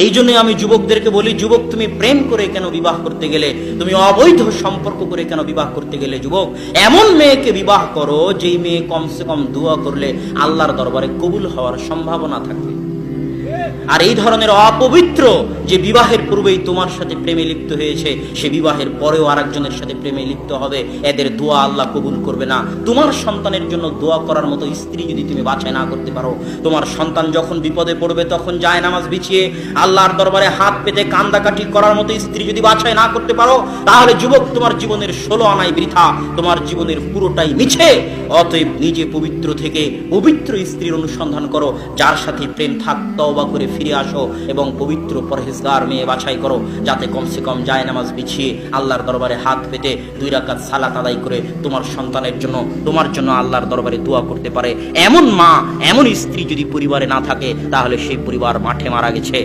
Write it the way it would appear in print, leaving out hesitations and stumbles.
এই জন্য আমি যুবকদেরকে বলি, যুবক তুমি প্রেম করে কেন বিবাহ করতে গেলে, তুমি অবৈধ সম্পর্ক করে কেন বিবাহ করতে গেলে? যুবক, এমন মেয়েকে বিবাহ করো যেই মেয়ে কমসে কম দোয়া করলে আল্লাহর দরবারে কবুল হওয়ার সম্ভাবনা থাকবে। আর এই ধরনের অপবিত্র যে বিবাহের পূর্বেই তোমার সাথে প্রেমে লিপ্ত হয়েছে, সে বিবাহের পরেও আরেকজনের সাথে প্রেমে লিপ্ত হবে, এদের দোয়া আল্লাহ কবুল করবে না। তোমার সন্তানের জন্য দোয়া করার মতো স্ত্রী যদি তুমি বাছাই না করতে পারো, তোমার সন্তান যখন বিপদে পড়বে তখন যায় নামাজ বিছিয়ে আল্লাহর দরবারে হাত পেতে কান্দাকাটি করার মতো স্ত্রী যদি বাছাই না করতে পারো, তাহলে যুবক তোমার জীবনের 16 আনাই বৃথা, তোমার জীবনের পুরোটাই মিছে। অতএব নিজে পবিত্র থেকে পবিত্র স্ত্রীর অনুসন্ধান করো, যার সাথে প্রেম থাক, তওবা করে ফিরে আসো এবং পবিত্র পরহেজগার মেয়ে বাছাই করো, যাতে কমসে কম যায় নামাজ বিছিয়ে আল্লাহর দরবারে হাত পেতে 2 রাকাত সালাত আদায় করে তোমার সন্তানের জন্য, তোমার জন্য আল্লাহর দরবারে দোয়া করতে পারে। এমন মা, এমন স্ত্রী যদি পরিবারে না থাকে, তাহলে সেই পরিবার মাঠে মারা গেছে।